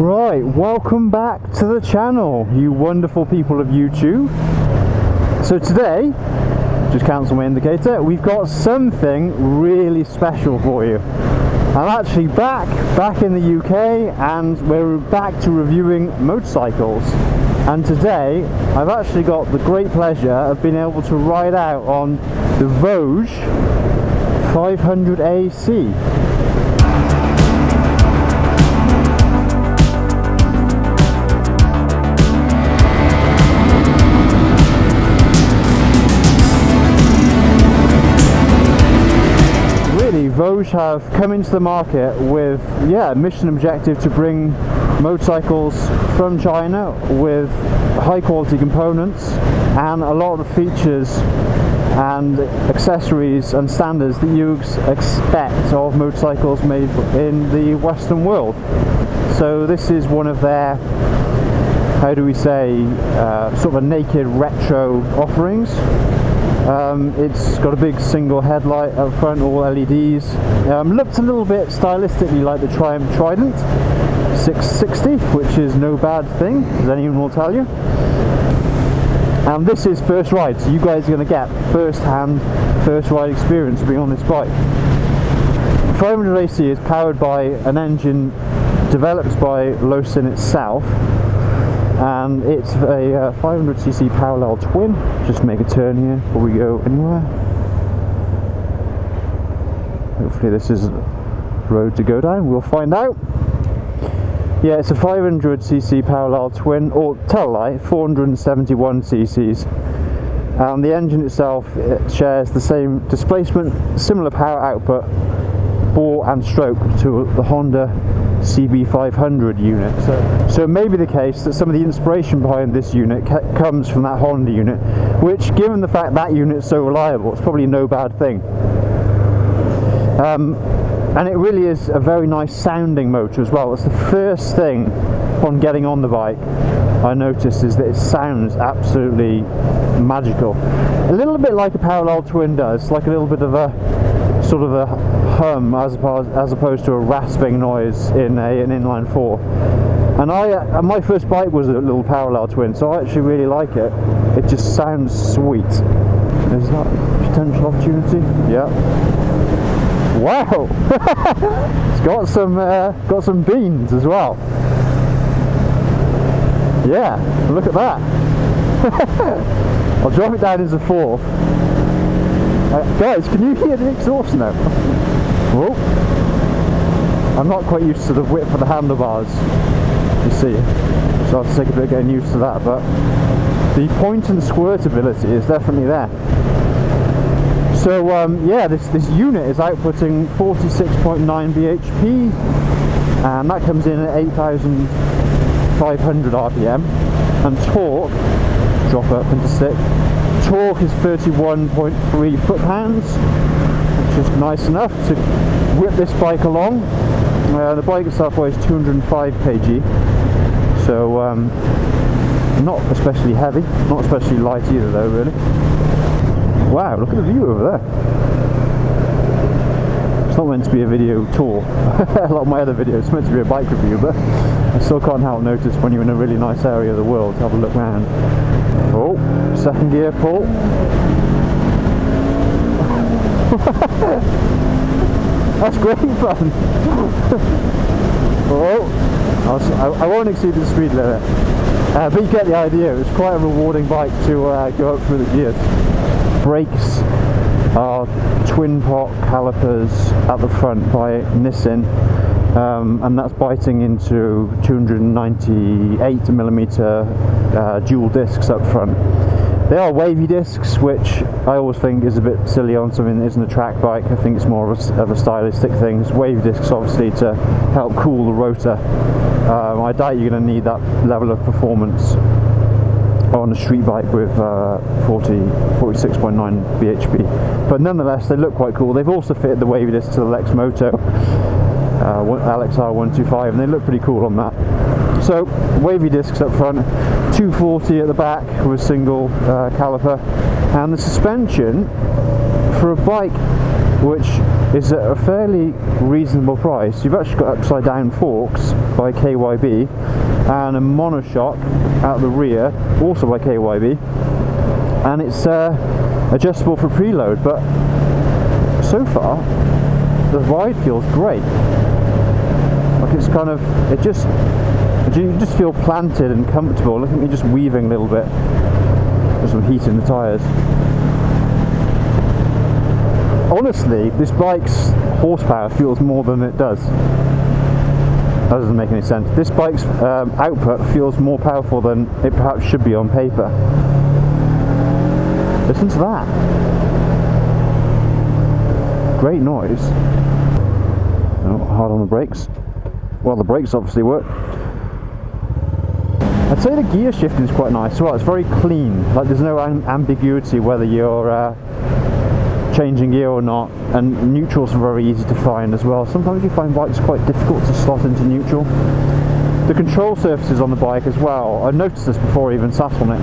Right, welcome back to the channel, you wonderful people of YouTube. So today, just cancel my indicator, we've got something really special for you. I'm actually back in the UK, and we're back to reviewing motorcycles. And today, I've actually got the great pleasure of being able to ride out on the Voge 500AC. Voge have come into the market with a mission objective to bring motorcycles from China with high quality components and a lot of the features and accessories and standards that you expect of motorcycles made in the Western world. So this is one of their, how do we say, sort of a naked retro offerings. It's got a big single headlight up front, all LEDs. Looks a little bit stylistically like the Triumph Trident 660, which is no bad thing, as anyone will tell you. And this is first ride, so you guys are going to get first-hand, first ride experience being on this bike. 500AC is powered by an engine developed by Losin itself, and it's a 500cc parallel twin. Just make a turn here before we go anywhere. Hopefully this is the road to go down, we'll find out. Yeah, it's a 500cc parallel twin, or tell a lie, 471cc's. And the engine itself, it shares the same displacement, similar power output, bore and stroke to the Honda CB500 unit. So it may be the case that some of the inspiration behind this unit comes from that Honda unit, which, given the fact that unit is so reliable, it's probably no bad thing. And it really is a very nice sounding motor as well. It's the first thing upon getting on the bike I noticed, is that it sounds absolutely magical. A little bit like a parallel twin does, like a little bit of a sort of a hum as opposed to a rasping noise in an inline 4. And my first bike was a little parallel twin, so I actually really like it. It just sounds sweet. Is that potential opportunity? Yeah. Wow! It's got some beans as well. Yeah, look at that. I'll drop it down as a fourth. Guys, can you hear the exhaust note? Whoa. I'm not quite used to the width of the handlebars, you see, so I'll have to take a bit of getting used to that, but the point and squirt ability is definitely there. So yeah, this unit is outputting 46.9 bhp, and that comes in at 8,500 rpm, and torque, drop up into stick, torque is 31.3 foot-pounds, which is nice enough to whip this bike along. The bike itself weighs 205 kg, so not especially heavy, not especially light either though, really. Wow, look at the view over there. It's not meant to be a video tour. A lot of my other videos, it's meant to be a bike review, but I still can't help notice when you're in a really nice area of the world to have a look around. Oh, second gear pull. That's great fun. Oh, I won't exceed the speed limit, but you get the idea. It's quite a rewarding bike to go up through the gears. Brakes are twin pot calipers at the front by Nissin, and that's biting into 298mm dual discs up front. They are wavy discs, which I always think is a bit silly on something that isn't a track bike. I think it's more of a stylistic thing. Wavy discs obviously to help cool the rotor. I doubt you're going to need that level of performance on a street bike with 46.9 bhp, but nonetheless they look quite cool. They've also fitted the wavy discs to the Lex Moto LXR 125, and they look pretty cool on that. So wavy discs up front, 240 at the back with single caliper, and the suspension for a bike which is at a fairly reasonable price. You've actually got upside down forks by KYB, and a monoshock out the rear, also by KYB, and it's adjustable for preload. But so far the ride feels great. Like it's kind of, you just feel planted and comfortable. Look at me just weaving a little bit. There's some heat in the tyres. Honestly, this bike's horsepower feels more than it does. That doesn't make any sense. This bike's output feels more powerful than it perhaps should be on paper. Listen to that. Great noise. Oh, hard on the brakes. Well, the brakes obviously work. I'd say the gear shifting is quite nice as well. It's very clean. Like there's no ambiguity whether you're changing gear or not, and neutrals are very easy to find as well. Sometimes you find bikes quite difficult to slot into neutral. The control surfaces on the bike as well, I've noticed this before I even sat on it.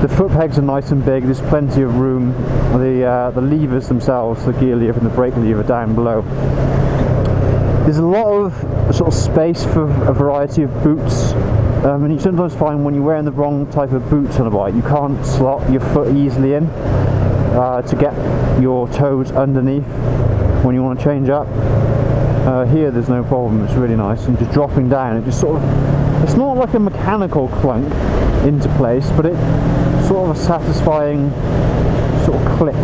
The foot pegs are nice and big, there's plenty of room. The levers themselves, the gear lever and the brake lever down below. There's a lot of sort of space for a variety of boots. And you sometimes find when you're wearing the wrong type of boots on a bike, you can't slot your foot easily in to get your toes underneath when you want to change up. Here there's no problem, it's really nice, and just dropping down, it just sort of, it's not like a mechanical clunk into place, but it's sort of a satisfying sort of click.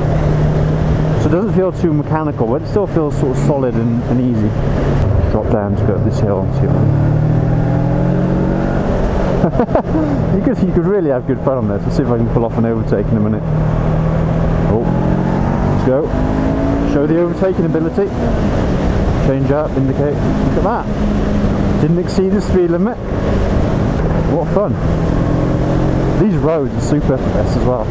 So it doesn't feel too mechanical, but it still feels sort of solid and easy. Just drop down to go up this hill and see what you could really have good fun on this. Let's see if I can pull off an overtake in a minute. Oh, let's go. Show the overtaking ability. Change up, indicate. Look at that. Didn't exceed the speed limit. What fun. These roads are super for this as well.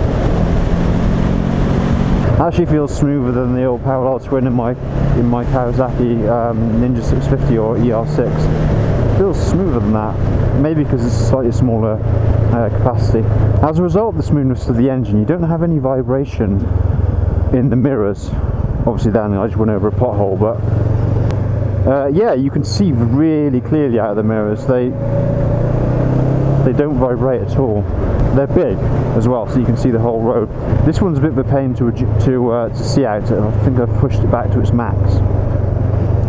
Actually feels smoother than the old parallel twin in my Kawasaki Ninja 650 or ER6. Feels smoother than that. Maybe because it's slightly smaller capacity. As a result of the smoothness of the engine, you don't have any vibration in the mirrors. Obviously then I just went over a pothole, but yeah, you can see really clearly out of the mirrors. They don't vibrate at all. They're big as well, so you can see the whole road. This one's a bit of a pain to see out. I think I've pushed it back to its max.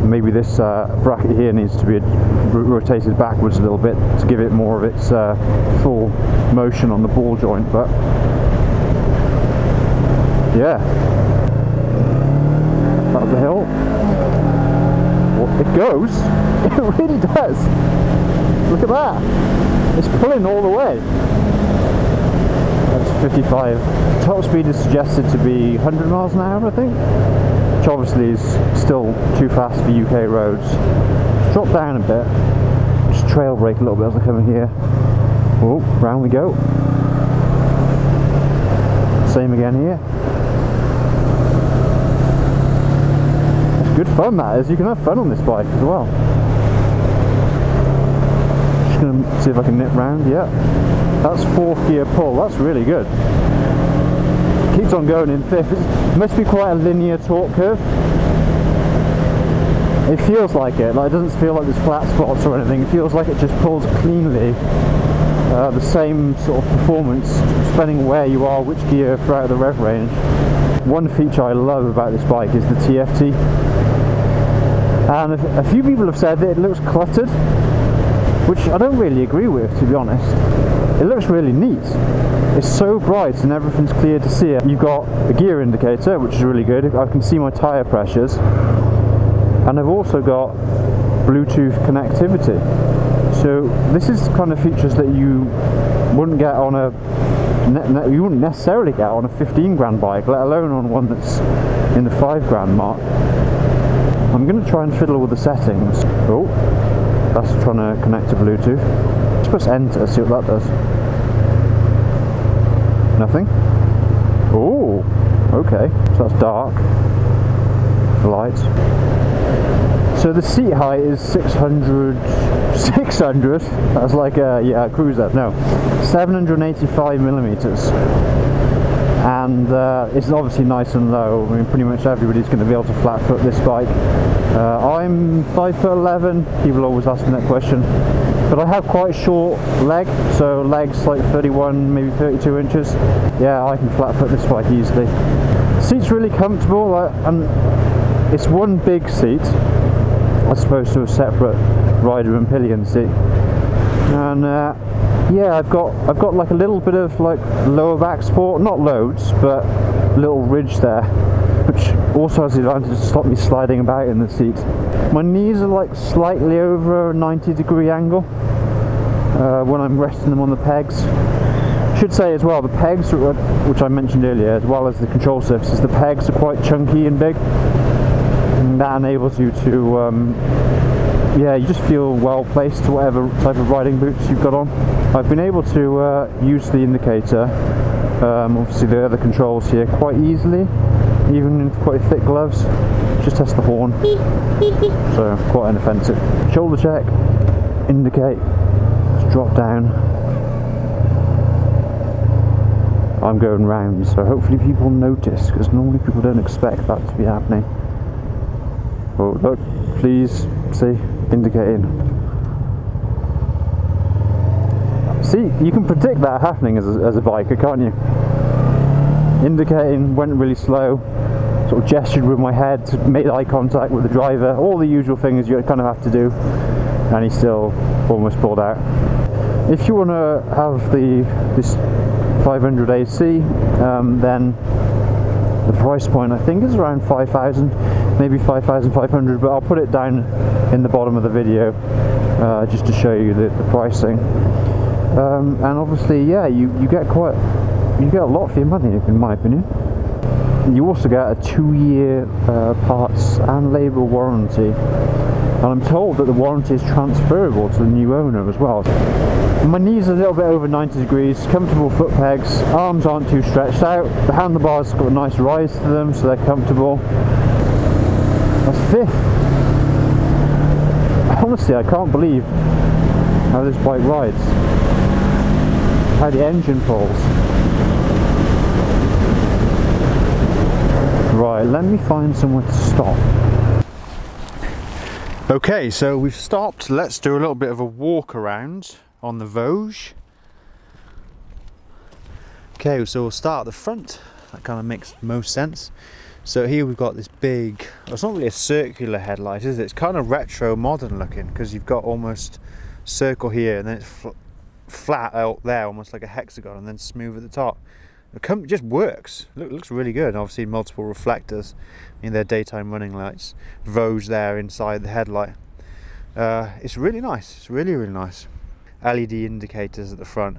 Maybe this bracket here needs to be rotated backwards a little bit to give it more of its full motion on the ball joint, but yeah. Up the hill. Well, it goes. It really does. Look at that. It's pulling all the way. That's 55. Top speed is suggested to be 100 miles an hour, I think. Which obviously is still too fast for UK roads. Just drop down a bit. Just trail brake a little bit as I come in here. Oh, round we go. Same again here. It's good fun, that is. You can have fun on this bike as well. Just going to see if I can nip round. Yeah. That's 4th gear pull. That's really good. Keeps on going in 5th. It must be quite a linear torque curve. It feels like it. Like, it doesn't feel like there's flat spots or anything. It feels like it just pulls cleanly. The same sort of performance, depending where you are, which gear throughout the rev range. One feature I love about this bike is the TFT. And a few people have said that it looks cluttered, which I don't really agree with, to be honest. It looks really neat. It's so bright and everything's clear to see. You've got a gear indicator, which is really good. I can see my tyre pressures. And I've also got Bluetooth connectivity. So this is the kind of features that you wouldn't get on you wouldn't necessarily get on a 15 grand bike, let alone on one that's in the 5 grand mark. I'm going to try and fiddle with the settings. Oh, that's trying to connect to Bluetooth. Let's press enter, see what that does. Nothing. Oh, okay. So that's dark. Light. So the seat height is 600. That's like a cruiser. No, 785 millimeters. and it's obviously nice and low. I mean, pretty much everybody's going to be able to flat foot this bike. I'm 5'11". People always ask me that question, but I have quite a short leg, so legs like 31, maybe 32 inches. Yeah, I can flat foot this bike easily. The seat's really comfortable, and it's one big seat as opposed to a separate rider and pillion seat. And yeah, I've got like a little bit of like lower back support, not loads, but a little ridge there, which also has the advantage to stop me sliding about in the seat. My knees are like slightly over a 90-degree angle when I'm resting them on the pegs. Should say as well, the pegs, which I mentioned earlier, as well as the control surfaces, the pegs are quite chunky and big, and that enables you to yeah, you just feel well placed to whatever type of riding boots you've got on. I've been able to use the indicator, obviously the other controls here, quite easily, even in quite thick gloves. Just test the horn, so quite inoffensive. Shoulder check, indicate, just drop down. I'm going round, so hopefully people notice, because normally people don't expect that to be happening. Oh look, please, see, indicating. See, you can predict that happening as a biker, can't you? Indicating, went really slow, sort of gestured with my head, made eye contact with the driver, all the usual things you kind of have to do, and he still almost pulled out. If you want to have this 500AC, then the price point I think is around 5,000, maybe 5,500, but I'll put it down in the bottom of the video just to show you the pricing. And obviously, yeah, you get a lot for your money, in my opinion. You also get a 2-year parts and labour warranty, and I'm told that the warranty is transferable to the new owner as well. My knees are a little bit over 90 degrees, comfortable foot pegs, arms aren't too stretched out, the handlebars have got a nice rise to them, so they're comfortable. That's fifth. Honestly, I can't believe how this bike rides, how the engine pulls. Right, let me find somewhere to stop. Okay, so we've stopped. Let's do a little bit of a walk around on the Voge. Okay, so we'll start at the front. That kind of makes most sense. So here we've got this big, well, it's not really a circular headlight, is it? It's kind of retro modern looking, because you've got almost circle here and then it's flat out there, almost like a hexagon, and then smooth at the top. It just works. Looks really good. Obviously multiple reflectors in their daytime running lights. Voge there inside the headlight. It's really nice. It's really nice. LED indicators at the front,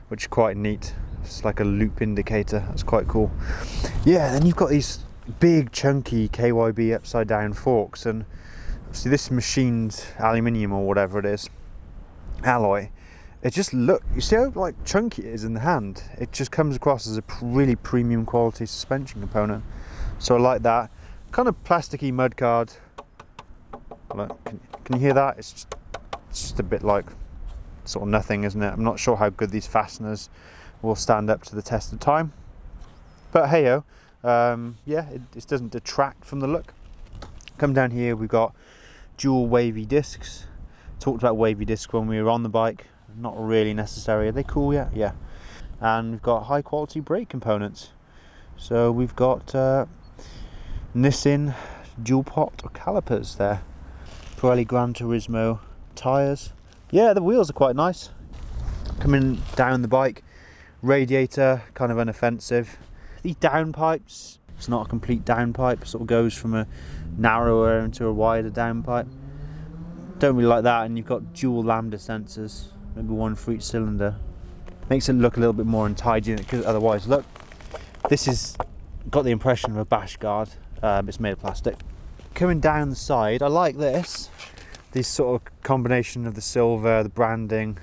which are quite neat. It's like a loop indicator. That's quite cool. Yeah, then you've got these big chunky KYB upside down forks, and see this machined aluminium or whatever it is, alloy. It just you see how like chunky it is in the hand. It just comes across as a really premium quality suspension component. So I like that. Kind of plasticky mudguard. Look, can you hear that? It's just a bit like sort of nothing, isn't it? I'm not sure how good these fasteners will stand up to the test of time. But hey-o, yeah, it doesn't detract from the look. Come down here, we've got dual wavy discs. Talked about wavy discs when we were on the bike. Not really necessary. Are they cool yet? Yeah. And we've got high quality brake components. So we've got Nissin dual pot calipers there. Pirelli Gran Turismo tyres. Yeah, the wheels are quite nice. Coming down the bike, radiator, kind of unoffensive. These downpipes, it's not a complete downpipe, it sort of goes from a narrower into a wider downpipe. Don't really like that, and you've got dual lambda sensors, maybe one for each cylinder. Makes it look a little bit more untidy, because otherwise, look, this is got the impression of a bash guard. It's made of plastic. Coming down the side, I like this sort of combination of the silver, the branding,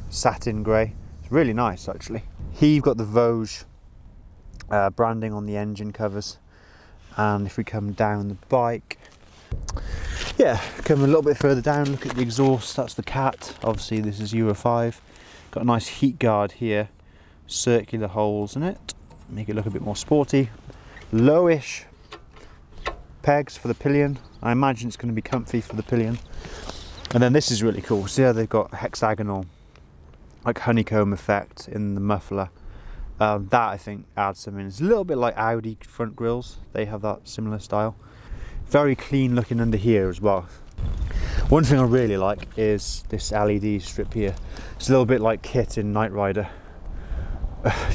satin grey. It's really nice actually. Here you've got the Voge branding on the engine covers, and if we come down the bike, yeah, come a little bit further down, look at the exhaust. That's the Cat. Obviously this is Euro 5. Got a nice heat guard here, circular holes in it. make it look a bit more sporty. Lowish pegs for the pillion. I imagine it's going to be comfy for the pillion. And then this is really cool. So yeah, they've got hexagonal, like honeycomb effect in the muffler. That I think adds something. It's a little bit like Audi front grills. They have that similar style. Very clean looking under here as well. One thing I really like is this LED strip here. It's a little bit like Kit in Knight Rider.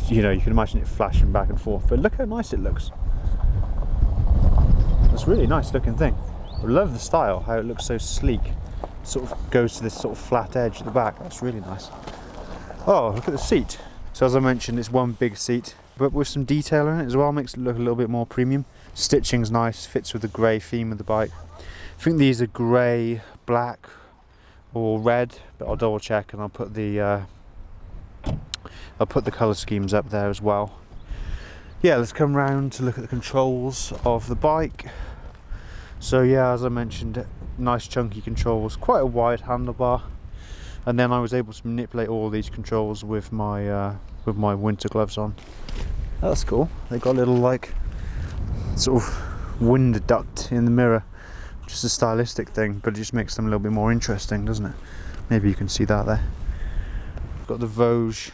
You know, you can imagine it flashing back and forth, but look how nice it looks. It's a really nice looking thing. I love the style, how it looks so sleek. Sort of goes to this sort of flat edge at the back. That's really nice. Oh, look at the seat. So as I mentioned, it's one big seat, but with some detail in it as well, makes it look a little bit more premium. Stitching's nice, fits with the grey theme of the bike. I think these are grey, black or red, but I'll double check and I'll put the colour schemes up there as well. Yeah, let's come round to look at the controls of the bike. So yeah, as I mentioned, nice chunky controls, quite a wide handlebar, and then I was able to manipulate all these controls with my winter gloves on. That's cool. They got a little like sort of wind duct in the mirror, just a stylistic thing, but it just makes them a little bit more interesting, doesn't it? Maybe you can see that there. Got the Voge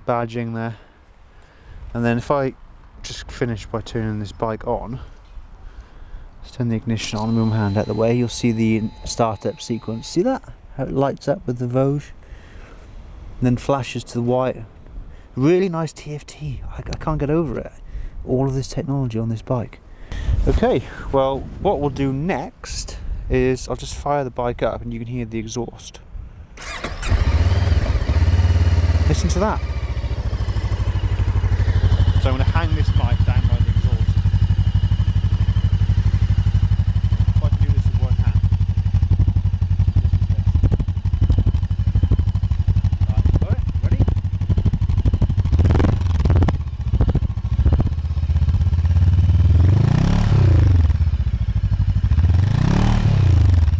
badging there, and then if I just finish by turning this bike on, let's turn the ignition on, move my hand out the way, you'll see the startup sequence. See that? How it lights up with the Voge and then flashes to the white. Really nice TFT. I can't get over it. All of this technology on this bike. Okay, well, what we'll do next is I'll just fire the bike up and you can hear the exhaust. Listen to that. So I'm going to hang this bike down by the exhaust. If I can do this with one hand. Listen to this. Right, got it? Ready?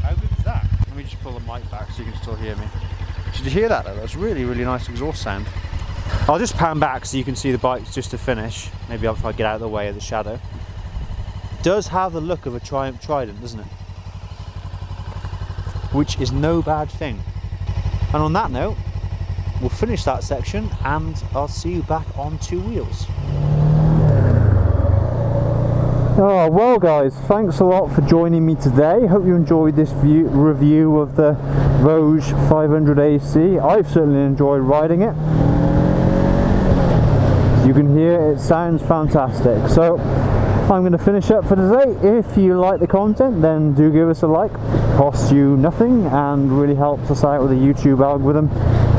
How good is that? Let me just pull the mic back so you can still hear me. Did you hear that though? That's really, really nice exhaust sound. I'll just pan back so you can see the bike just to finish. Maybe if I get out of the way of the shadow. It does have the look of a Triumph Trident, doesn't it? Which is no bad thing. And on that note, we'll finish that section and I'll see you back on two wheels. Oh, well guys, thanks a lot for joining me today. Hope you enjoyed this review of the Voge 500AC. I've certainly enjoyed riding it. You can hear it sounds fantastic. So I'm going to finish up for today. If you like the content, then do give us a like. It costs you nothing and really helps us out with the YouTube algorithm.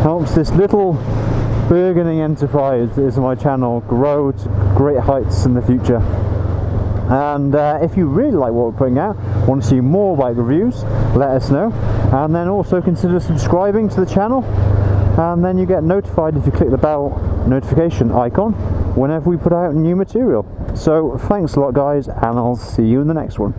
Helps this little burgeoning enterprise that is my channel grow to great heights in the future. And if you really like what we're putting out, want to see more bike reviews, let us know. And then also consider subscribing to the channel, and then you get notified if you click the bell notification icon whenever we put out new material. So thanks a lot guys, and I'll see you in the next one.